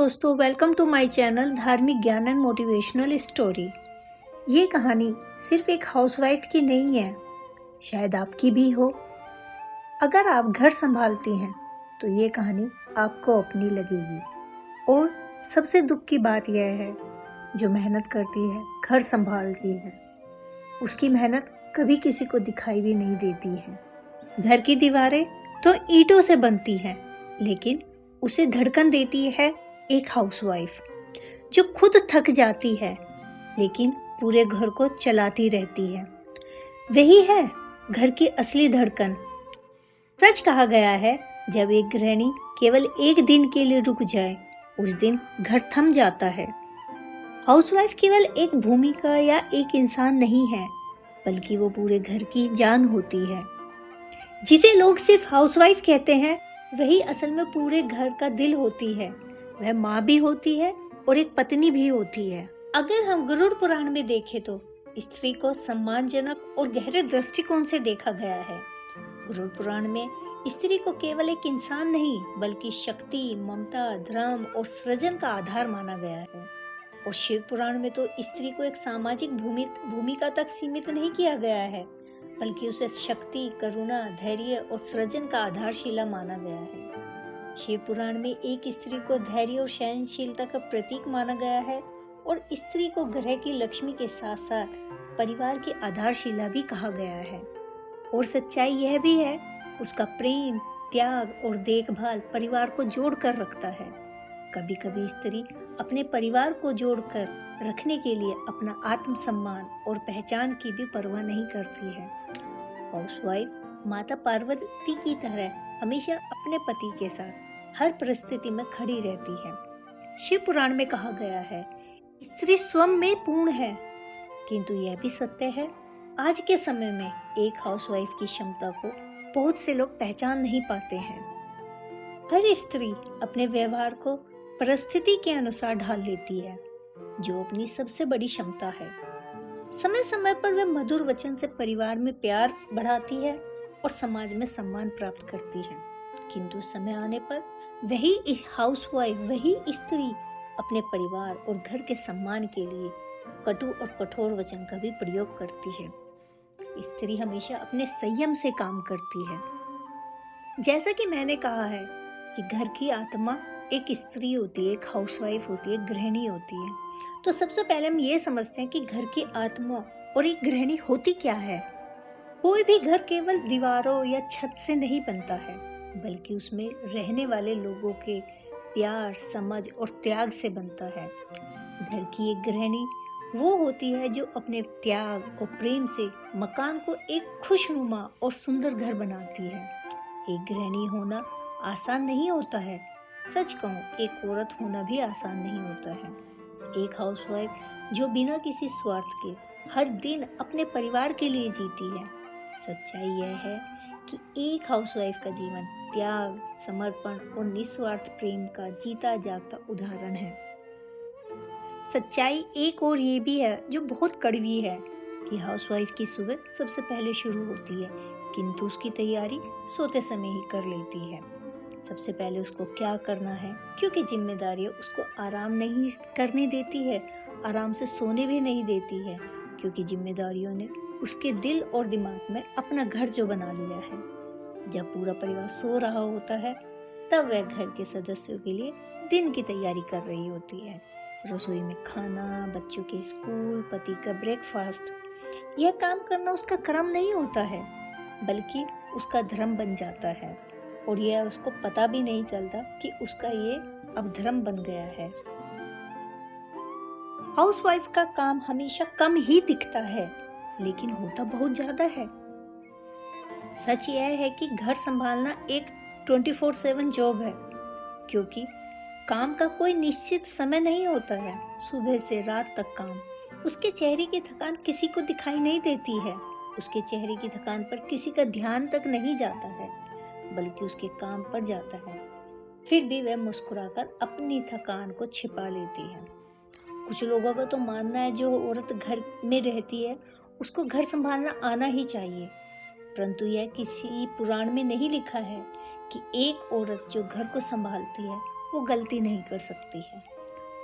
दोस्तों, welcome to my channel धार्मिक ज्ञान एंड मोटिवेशनल स्टोरी। ये कहानी सिर्फ एक हाउसवाइफ की नहीं है, शायद आपकी भी हो। अगर आप घर संभालती हैं तो ये कहानी आपको अपनी लगेगी। और सबसे दुख की बात यह है, जो मेहनत करती है, घर संभालती है, उसकी मेहनत कभी किसी को दिखाई भी नहीं देती है। घर की दीवारें तो ईंटों से बनती हैं, लेकिन उसे धड़कन देती है एक हाउसवाइफ, जो खुद थक जाती है लेकिन पूरे घर को चलाती रहती है। वही है घर की असली धड़कन। सच कहा गया है, जब एक गृहिणी केवल एक दिन के लिए रुक जाए, उस दिन घर थम जाता है। हाउसवाइफ केवल एक भूमिका या एक इंसान नहीं है, बल्कि वो पूरे घर की जान होती है। जिसे लोग सिर्फ हाउसवाइफ कहते हैं, वही असल में पूरे घर का दिल होती है। वह माँ भी होती है और एक पत्नी भी होती है। अगर हम गरुड़ पुराण में देखें तो स्त्री को सम्मानजनक और गहरे दृष्टिकोण से देखा गया है। गरुड़ पुराण में स्त्री को केवल एक इंसान नहीं, बल्कि शक्ति, ममता, धर्म और सृजन का आधार माना गया है। और शिव पुराण में तो स्त्री को एक सामाजिक भूमिका तक सीमित नहीं किया गया है, बल्कि उसे शक्ति, करुणा, धैर्य और सृजन का आधारशिला माना गया है। शिव पुराण में एक स्त्री को धैर्य और सहनशीलता का प्रतीक माना गया है, और स्त्री को ग्रह की लक्ष्मी के साथ साथ परिवार की आधारशिला भी कहा गया है। और सच्चाई यह भी है, उसका प्रेम, त्याग और देखभाल परिवार को जोड़ कर रखता है। कभी कभी स्त्री अपने परिवार को जोड़कर रखने के लिए अपना आत्मसम्मान और पहचान की भी परवाह नहीं करती है। हाउसवाइफ माता पार्वती की तरह हमेशा अपने पति के साथ हर परिस्थिति में खड़ी रहती है। शिव पुराण में कहा गया है, स्त्री स्वयं में पूर्ण है। किंतु यह भी सत्य है, आज के समय में एक हाउसवाइफ की क्षमता को बहुत से लोग पहचान नहीं पाते हैं। हर स्त्री अपने व्यवहार को परिस्थिति के अनुसार ढाल लेती है, जो अपनी सबसे बड़ी क्षमता है। समय समय पर वह मधुर वचन से परिवार में प्यार बढ़ाती है और समाज में सम्मान प्राप्त करती है। किंतु समय आने पर वही हाउसवाइफ, वही स्त्री अपने परिवार और घर के सम्मान के लिए कटु और कठोर वचन का भी प्रयोग करती है। स्त्री हमेशा अपने संयम से काम करती है। जैसा कि मैंने कहा है कि घर की आत्मा एक स्त्री होती है, एक हाउसवाइफ होती है, एक गृहिणी होती है। तो सबसे पहले हम ये समझते हैं कि घर की आत्मा और एक गृहिणी होती क्या है। कोई भी घर केवल दीवारों या छत से नहीं बनता है, बल्कि उसमें रहने वाले लोगों के प्यार, समझ और त्याग से बनता है। घर की एक गृहिणी वो होती है जो अपने त्याग और प्रेम से मकान को एक खुशनुमा और सुंदर घर बनाती है। एक गृहिणी होना आसान नहीं होता है। सच कहूँ, एक औरत होना भी आसान नहीं होता है। एक हाउसवाइफ जो बिना किसी स्वार्थ के हर दिन अपने परिवार के लिए जीती है। सच्चाई यह है कि एक हाउसवाइफ का जीवन त्याग, समर्पण और निस्वार्थ प्रेम का जीता जागता उदाहरण है। सच्चाई एक और ये भी है, जो बहुत कड़वी है, कि हाउसवाइफ की सुबह सबसे पहले शुरू होती है, किंतु उसकी तैयारी सोते समय ही कर लेती है। सबसे पहले उसको क्या करना है, क्योंकि जिम्मेदारियां उसको आराम नहीं करने देती है, आराम से सोने भी नहीं देती है, क्योंकि जिम्मेदारियों ने उसके दिल और दिमाग में अपना घर जो बना लिया है। जब पूरा परिवार सो रहा होता है, तब वह घर के सदस्यों के लिए दिन की तैयारी कर रही होती है। रसोई में खाना, बच्चों के स्कूल, पति का ब्रेकफास्ट, यह काम करना उसका कर्म नहीं होता है, बल्कि उसका धर्म बन जाता है। और यह उसको पता भी नहीं चलता कि उसका ये अब धर्म बन गया है। हाउसवाइफ का काम हमेशा कम ही दिखता है, लेकिन होता बहुत ज्यादा है। सच यह है कि घर संभालना एक 24/7 जॉब है, क्योंकि काम का कोई निश्चित समय नहीं होता है। सुबह से रात तक काम। उसके चेहरे की थकान किसी को दिखाई नहीं देती है। उसके चेहरे की थकान पर किसी का ध्यान तक नहीं जाता है, बल्कि उसके काम पर जाता है। फिर भी वह मुस्कुराकर अपनी थकान को छिपा लेती है। कुछ लोगों का तो मानना है, जो औरत घर में रहती है उसको घर संभालना आना ही चाहिए, परंतु यह किसी पुराण में नहीं लिखा है कि एक औरत जो घर को संभालती है वो गलती नहीं कर सकती है।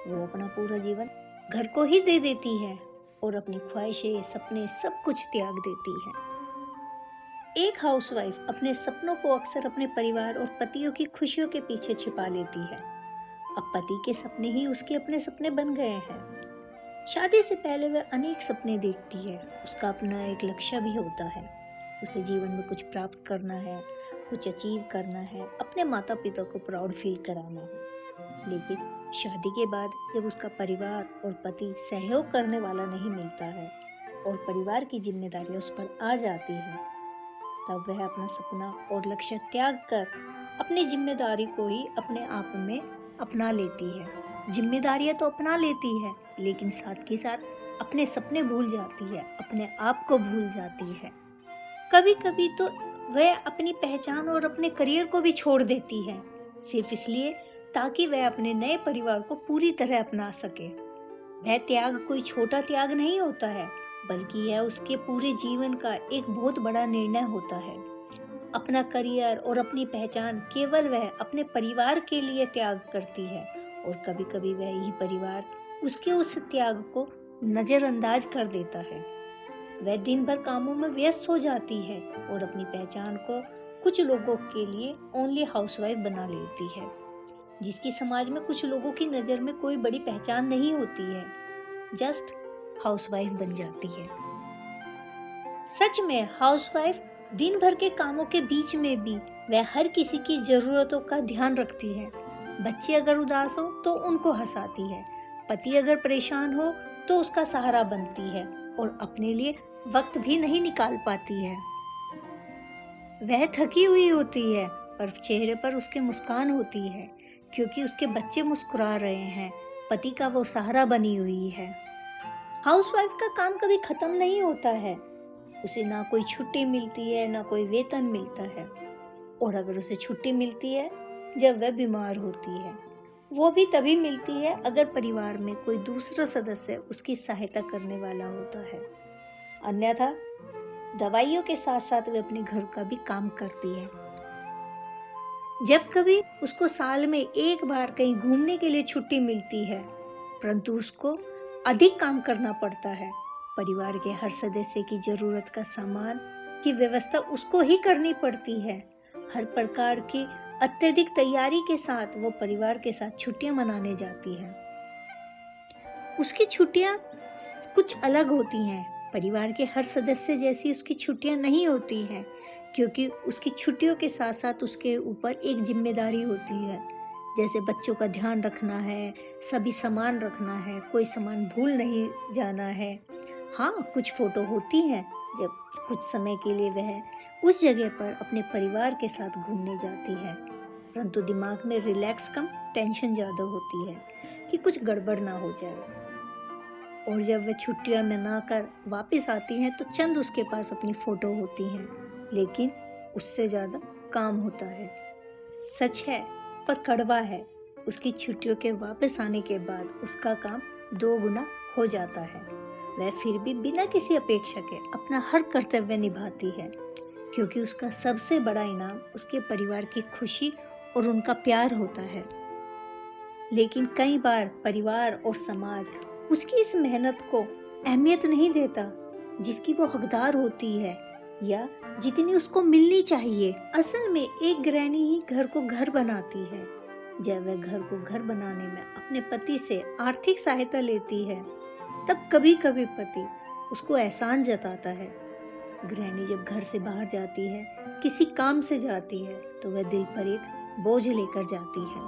वो अपना पूरा जीवन घर को ही दे देती है और अपनी ख्वाहिशें, सपने सब कुछ त्याग देती है। एक हाउसवाइफ अपने सपनों को अक्सर अपने परिवार और पतियों की खुशियों के पीछे छिपा लेती है। अब पति के सपने ही उसके अपने सपने बन गए हैं। शादी से पहले वह अनेक सपने देखती है। उसका अपना एक लक्ष्य भी होता है। उसे जीवन में कुछ प्राप्त करना है, कुछ अचीव करना है, अपने माता पिता को प्राउड फील कराना है। लेकिन शादी के बाद जब उसका परिवार और पति सहयोग करने वाला नहीं मिलता है और परिवार की जिम्मेदारियां उस पर आ जाती है, तब वह अपना सपना और लक्ष्य त्याग कर अपनी जिम्मेदारी को ही अपने आप में अपना लेती है। जिम्मेदारियां तो अपना लेती है, लेकिन साथ के साथ अपने सपने भूल जाती है, अपने आप को भूल जाती है। कभी कभी तो वह अपनी पहचान और अपने करियर को भी छोड़ देती है, सिर्फ इसलिए ताकि वह अपने नए परिवार को पूरी तरह अपना सके। वह त्याग कोई छोटा त्याग नहीं होता है, बल्कि यह उसके पूरे जीवन का एक बहुत बड़ा निर्णय होता है। अपना करियर और अपनी पहचान केवल वह अपने परिवार के लिए त्याग करती है और कभी कभी वह यही परिवार उसके उस त्याग को नजरअंदाज कर देता है। वह दिन भर कामों में व्यस्त हो जाती है और अपनी पहचान को कुछ लोगों के लिए ओनली हाउसवाइफ बना लेती है, जिसकी समाज में कुछ लोगों की नज़र में कोई बड़ी पहचान नहीं होती है, जस्ट हाउसवाइफ बन जाती है। सच में हाउसवाइफ दिन भर के कामों के बीच में भी वह हर किसी की जरूरतों का ध्यान रखती है। बच्चे अगर उदास हो तो उनको हंसाती है, पति अगर परेशान हो तो उसका सहारा बनती है और अपने लिए वक्त भी नहीं निकाल पाती है। वह थकी हुई होती है पर चेहरे पर उसके मुस्कान होती है, क्योंकि उसके बच्चे मुस्कुरा रहे हैं, पति का वो सहारा बनी हुई है। हाउसवाइफ का काम कभी खत्म नहीं होता है। उसे ना कोई छुट्टी मिलती है, ना कोई वेतन मिलता है, और अगर उसे छुट्टी मिलती है जब वह बीमार होती है, वो भी तभी मिलती है अगर परिवार में कोई दूसरा सदस्य उसकी सहायता करने वाला होता है। अन्यथा दवाइयों के साथ साथ वे अपने घर का भी काम करती है। जब कभी उसको साल में एक बार कहीं घूमने के लिए छुट्टी मिलती है, परंतु उसको अधिक काम करना पड़ता है। परिवार के हर सदस्य की जरूरत का सामान की व्यवस्था उसको ही करनी पड़ती है। हर प्रकार की अत्यधिक तैयारी के साथ वो परिवार के साथ छुट्टियां मनाने जाती है। उसकी छुट्टियां कुछ अलग होती हैं। परिवार के हर सदस्य जैसी उसकी छुट्टियां नहीं होती हैं, क्योंकि उसकी छुट्टियों के साथ साथ उसके ऊपर एक जिम्मेदारी होती है, जैसे बच्चों का ध्यान रखना है, सभी सामान रखना है, कोई सामान भूल नहीं जाना है। हाँ, कुछ फोटो होती हैं जब कुछ समय के लिए वह उस जगह पर अपने परिवार के साथ घूमने जाती है, परंतु दिमाग में रिलैक्स कम टेंशन ज़्यादा होती है कि कुछ गड़बड़ ना हो जाए। और जब वह छुट्टियां मनाकर वापस आती हैं तो चंद उसके पास अपनी फ़ोटो होती हैं, लेकिन उससे ज़्यादा काम होता है। सच है पर कड़वा है, उसकी छुट्टियों के वापस आने के बाद उसका काम 2 गुना हो जाता है। वह फिर भी बिना किसी अपेक्षा के अपना हर कर्तव्य निभाती है, क्योंकि उसका सबसे बड़ा इनाम उसके परिवार की खुशी और उनका प्यार होता है। लेकिन कई बार परिवार और समाज उसकी इस मेहनत को अहमियत नहीं देता जिसकी वो हकदार होती है या जितनी उसको मिलनी चाहिए। असल में एक गृहिणी ही घर को घर बनाती है। जब वह घर को घर बनाने में अपने पति से आर्थिक सहायता लेती है, तब कभी कभी पति उसको एहसान जताता है। गृहिणी जब घर से बाहर जाती है, किसी काम से जाती है, तो वह दिल पर एक बोझ लेकर जाती है।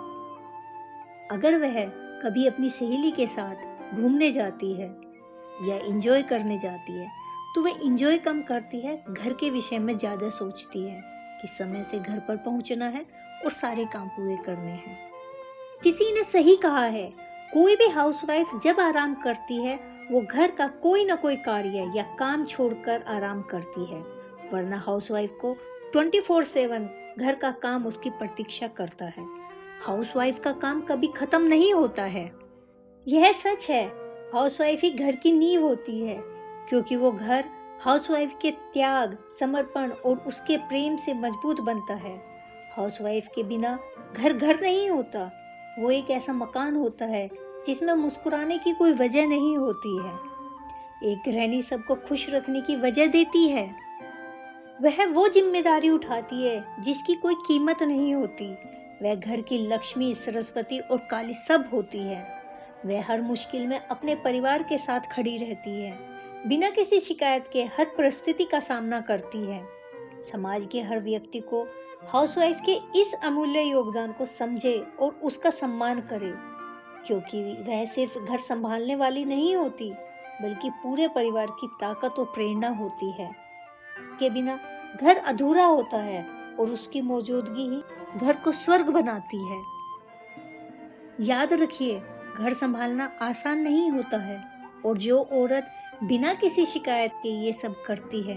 अगर वह कभी अपनी सहेली के साथ घूमने जाती है या एंजॉय करने जाती है, तो वह एंजॉय कम करती है, घर के विषय में ज़्यादा सोचती है कि समय से घर पर पहुंचना है और सारे काम पूरे करने हैं। किसी ने सही कहा है, कोई भी हाउसवाइफ जब आराम करती है वो घर का कोई ना कोई कार्य या काम छोड़कर आराम करती है, वरना हाउसवाइफ को 24/7 घर का काम उसकी प्रतीक्षा करता है। हाउसवाइफ का काम कभी खत्म नहीं होता है। यह सच है, हाउसवाइफ ही घर की नींव होती है, क्योंकि वो घर हाउसवाइफ के त्याग, समर्पण और उसके प्रेम से मजबूत बनता है। हाउसवाइफ के बिना घर घर नहीं होता। वो एक ऐसा मकान होता है जिसमें मुस्कुराने की कोई वजह नहीं होती है। एक गृहिणी सबको खुश रखने की वजह देती है। वह वो जिम्मेदारी उठाती है जिसकी कोई कीमत नहीं होती। वह घर की लक्ष्मी, सरस्वती और काली सब होती है। वह हर मुश्किल में अपने परिवार के साथ खड़ी रहती है, बिना किसी शिकायत के हर परिस्थिति का सामना करती है। समाज के हर व्यक्ति को हाउसवाइफ के इस अमूल्य योगदान को समझे और उसका सम्मान करे, क्योंकि वह सिर्फ घर संभालने वाली नहीं होती, बल्कि पूरे परिवार की ताकत और प्रेरणा होती है। उसके बिना घर अधूरा होता है और उसकी मौजूदगी ही घर को स्वर्ग बनाती है। याद रखिए, घर संभालना आसान नहीं होता है और जो औरत बिना किसी शिकायत के ये सब करती है,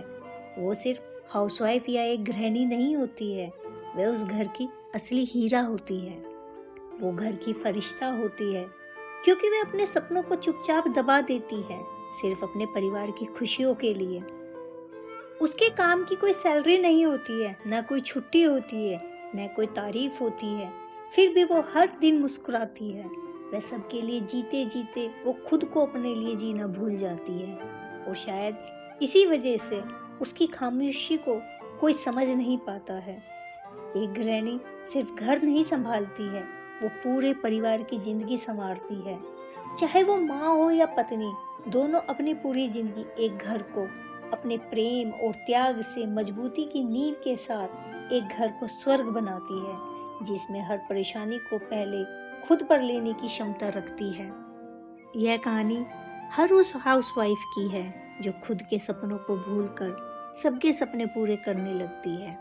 वो सिर्फ हाउसवाइफ या एक गृहिणी नहीं होती है, वह उस घर की असली हीरा होती है। वो घर की फरिश्ता होती है, क्योंकि वह अपने सपनों को चुपचाप दबा देती है, सिर्फ अपने परिवार की खुशियों के लिए। उसके काम की कोई सैलरी नहीं होती है, ना कोई छुट्टी होती है, न कोई तारीफ होती है, फिर भी वो हर दिन मुस्कुराती है। वह सबके लिए जीते जीते वो खुद को अपने लिए जीना भूल जाती है, और शायद इसी वजह से उसकी खामोशी को कोई समझ नहीं पाता है। एक गृहिणी सिर्फ घर नहीं संभालती है, वो पूरे परिवार की जिंदगी संवारती है। चाहे वो माँ हो या पत्नी, दोनों अपनी पूरी जिंदगी एक घर को अपने प्रेम और त्याग से मजबूती की नींव के साथ एक घर को स्वर्ग बनाती है, जिसमें हर परेशानी को पहले खुद पर लेने की क्षमता रखती है। यह कहानी हर उस हाउसवाइफ की है जो खुद के सपनों को भूलकर सबके सपने पूरे करने लगती है।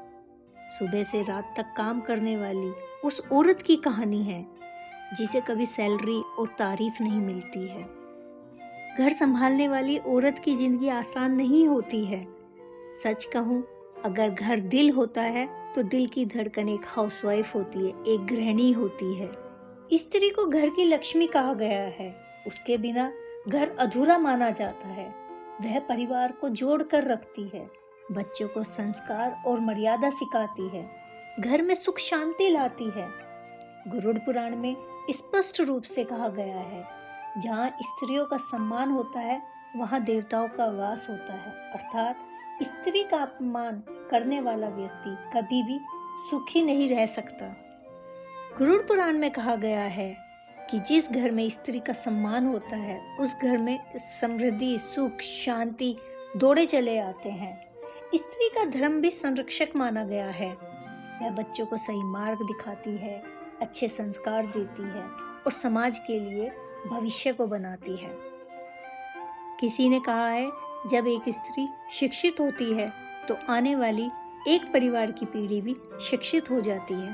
सुबह से रात तक काम करने वाली उस औरत की कहानी है जिसे कभी सैलरी और तारीफ नहीं मिलती है। घर संभालने वाली औरत की जिंदगी आसान नहीं होती है। सच कहूँ, अगर घर दिल होता है तो दिल की धड़कन एक हाउसवाइफ होती है, एक गृहिणी होती है। स्त्री को घर की लक्ष्मी कहा गया है। उसके बिना घर अधूरा माना जाता है। वह परिवार को जोड़ कर रखती है, बच्चों को संस्कार और मर्यादा सिखाती है, घर में सुख शांति लाती है। गरुड़ पुराण में स्पष्ट रूप से कहा गया है, जहाँ स्त्रियों का सम्मान होता है वहाँ देवताओं का वास होता है। अर्थात स्त्री का अपमान करने वाला व्यक्ति कभी भी सुखी नहीं रह सकता। गरुड़ पुराण में कहा गया है कि जिस घर में स्त्री का सम्मान होता है, उस घर में समृद्धि, सुख, शांति दौड़े चले आते हैं। स्त्री का धर्म भी संरक्षक माना गया है। वह बच्चों को सही मार्ग दिखाती है, अच्छे संस्कार देती है और समाज के लिए भविष्य को बनाती है। किसी ने कहा है, जब एक स्त्री शिक्षित होती है तो आने वाली एक परिवार की पीढ़ी भी शिक्षित हो जाती है।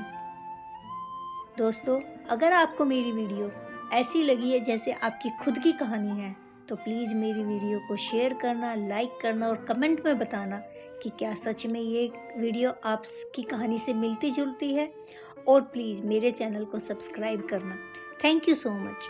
दोस्तों, अगर आपको मेरी वीडियो ऐसी लगी है जैसे आपकी खुद की कहानी है, तो प्लीज़ मेरी वीडियो को शेयर करना, लाइक करना और कमेंट में बताना कि क्या सच में ये वीडियो आपकी कहानी से मिलती जुलती है। और प्लीज़ मेरे चैनल को सब्सक्राइब करना। Thank you so much.